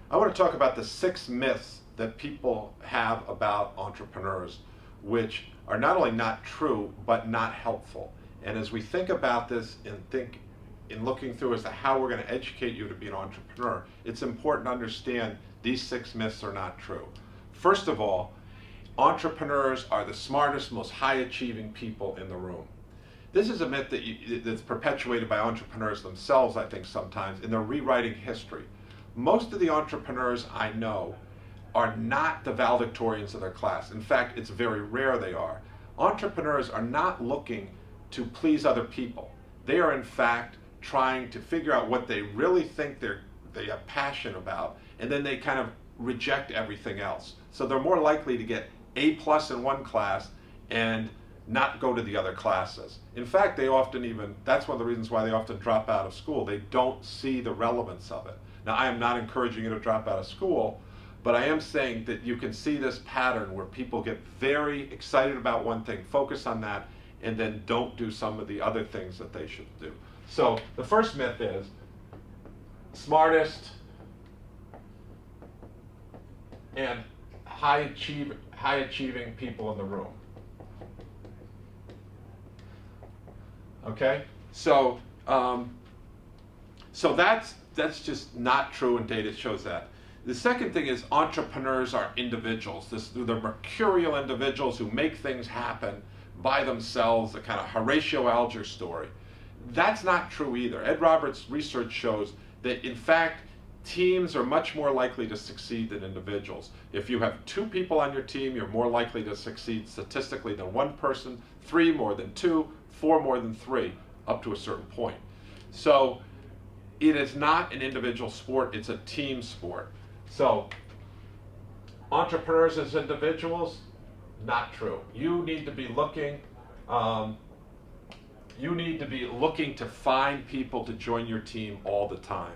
I want to talk about the 6 myths that people have about entrepreneurs, which are not only not true, but not helpful. And as we think about this and think in looking through as to how we're going to educate you to be an entrepreneur, it's important to understand these 6 myths are not true. First of all, entrepreneurs are the smartest, most high achieving people in the room. This is a myth that's perpetuated by entrepreneurs themselves, I think, sometimes, and they're rewriting history. Most of the entrepreneurs I know are not the valedictorians of their class. In fact, it's very rare they are. Entrepreneurs are not looking to please other people. They are, in fact, trying to figure out what they really think they have passion about, and then they kind of reject everything else. So they're more likely to get A plus in one class and not go to the other classes. In fact, they often even, that's one of the reasons why they often drop out of school. They don't see the relevance of it. Now, I am not encouraging you to drop out of school, but I am saying that you can see this pattern where people get very excited about one thing, focus on that, and then don't do some of the other things that they should do. So the first myth is smartest and high achieving people in the room. Okay, so that's just not true, and data shows that. The second thing is entrepreneurs are individuals. They're mercurial individuals who make things happen by themselves, a kind of Horatio Alger story. That's not true either. Ed Roberts' research shows that, in fact, teams are much more likely to succeed than individuals. If you have 2 people on your team, you're more likely to succeed statistically than 1 person, 3 more than 2, 4 more than 3, up to a certain point. So it is not an individual sport, it's a team sport. So entrepreneurs as individuals, not true. You need to be looking to find people to join your team all the time.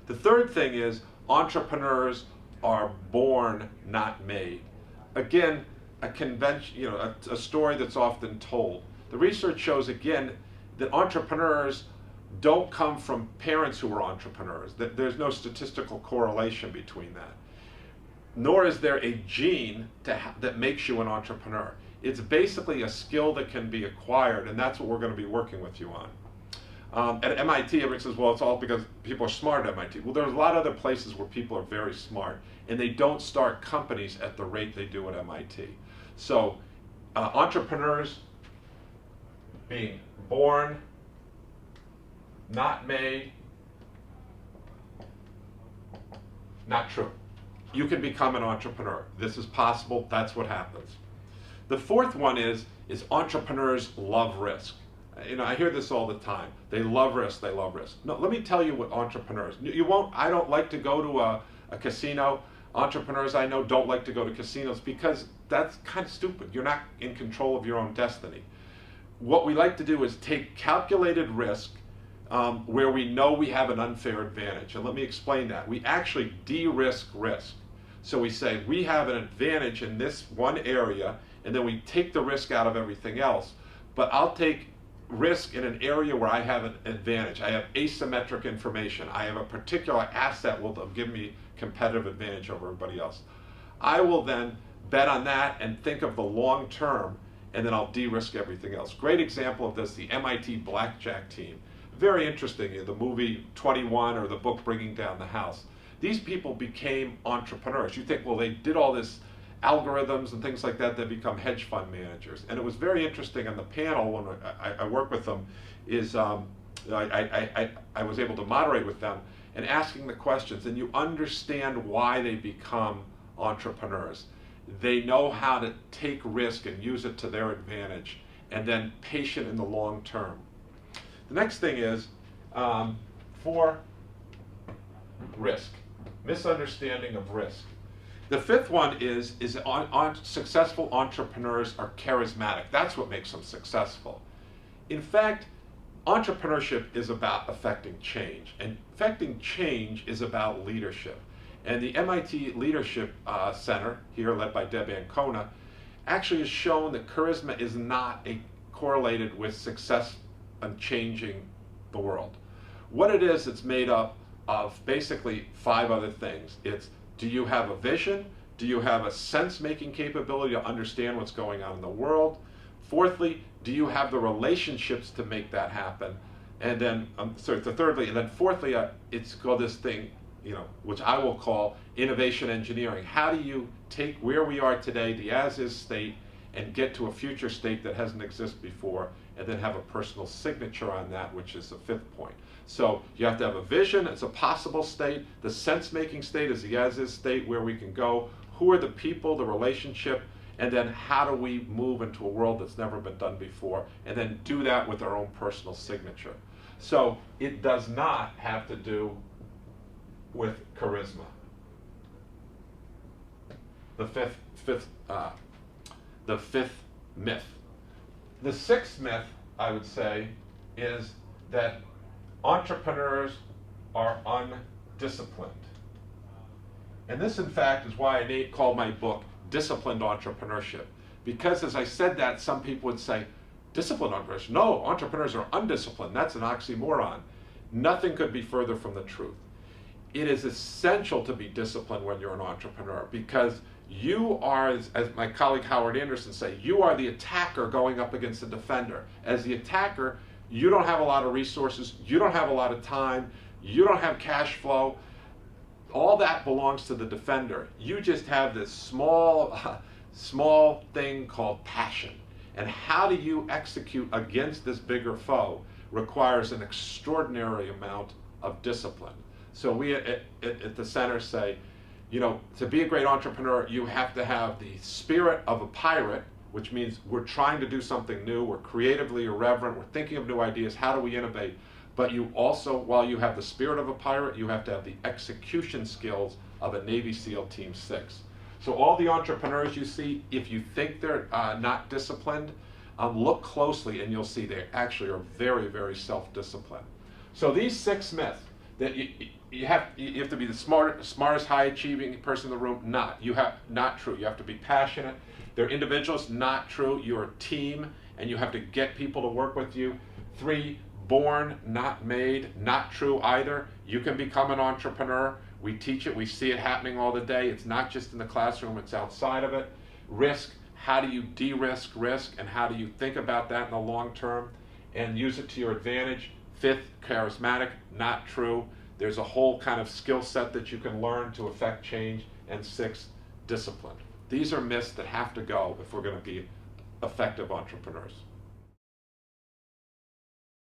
The third thing is entrepreneurs are born, not made. Again, a convention, a story that's often told. The research shows again that entrepreneurs don't come from parents who are entrepreneurs. That there's no statistical correlation between that. Nor is there a gene that makes you an entrepreneur. It's basically a skill that can be acquired, and that's what we're going to be working with you on. At MIT, everybody says, well, it's all because people are smart at MIT. Well, there's a lot of other places where people are very smart, and they don't start companies at the rate they do at MIT. So entrepreneurs being born, not made, not true. You can become an entrepreneur. This is possible. That's what happens. The fourth one is entrepreneurs love risk. I hear this all the time. They love risk, they love risk. No, let me tell you what entrepreneurs, I don't like to go to a casino. Entrepreneurs I know don't like to go to casinos because that's kind of stupid. You're not in control of your own destiny. What we like to do is take calculated risk where we know we have an unfair advantage. And let me explain that. We actually de-risk risk. So we say we have an advantage in this one area, and then we take the risk out of everything else. But I'll take risk in an area where I have an advantage. I have asymmetric information. I have a particular asset will give me competitive advantage over everybody else. I will then bet on that and think of the long term, and then I'll de-risk everything else. Great example of this, the MIT blackjack team. Very interesting, the movie 21 or the book Bringing Down the House. These people became entrepreneurs. You think, well, they did all this algorithms and things like that, they become hedge fund managers. And it was very interesting on the panel when I work with them, is I was able to moderate with them and asking the questions, and you understand why they become entrepreneurs. They know how to take risk and use it to their advantage, and then patient in the long term. The next thing is for risk, misunderstanding of risk. The fifth one is successful entrepreneurs are charismatic. That's what makes them successful. In fact, entrepreneurship is about affecting change, and affecting change is about leadership. And the MIT Leadership Center, here led by Deb Ancona, actually has shown that charisma is not correlated with success and changing the world. What it is, it's made up of basically 5 other things. It's Do you have a vision? Do you have a sense-making capability to understand what's going on in the world? Fourthly, do you have the relationships to make that happen? And then, thirdly, and then fourthly, it's called this thing, which I will call innovation engineering. How do you take where we are today, the as-is state, and get to a future state that hasn't existed before, and then have a personal signature on that, which is the fifth point. So you have to have a vision, it's a possible state. The sense-making state is the as-is state, where we can go. Who are the people, the relationship, and then how do we move into a world that's never been done before, and then do that with our own personal signature. So it does not have to do with charisma. The fifth myth. The sixth myth, I would say, is that entrepreneurs are undisciplined. And this, in fact, is why I called my book Disciplined Entrepreneurship. Because as I said that, some people would say, disciplined entrepreneurs? No, entrepreneurs are undisciplined. That's an oxymoron. Nothing could be further from the truth. It is essential to be disciplined when you're an entrepreneur, because you are, as my colleague Howard Anderson say, you are the attacker going up against the defender. As the attacker, you don't have a lot of resources, you don't have a lot of time, you don't have cash flow. All that belongs to the defender. You just have this small thing called passion. And how do you execute against this bigger foe requires an extraordinary amount of discipline. So we at the center say, to be a great entrepreneur, you have to have the spirit of a pirate, which means we're trying to do something new, we're creatively irreverent, we're thinking of new ideas, how do we innovate? But you also, while you have the spirit of a pirate, you have to have the execution skills of a Navy SEAL Team 6. So all the entrepreneurs you see, if you think they're not disciplined, look closely and you'll see they actually are very, very self-disciplined. So these 6 myths, that you have to be the smartest, high-achieving person in the room, not true. You have to be passionate. They're individuals, not true. You're a team, and you have to get people to work with you. 3, born, not made, not true either. You can become an entrepreneur. We teach it, we see it happening all the day. It's not just in the classroom, it's outside of it. Risk, how do you de-risk risk, and how do you think about that in the long term and use it to your advantage? 5th, charismatic, not true. There's a whole kind of skill set that you can learn to affect change. And 6th, discipline. These are myths that have to go if we're going to be effective entrepreneurs.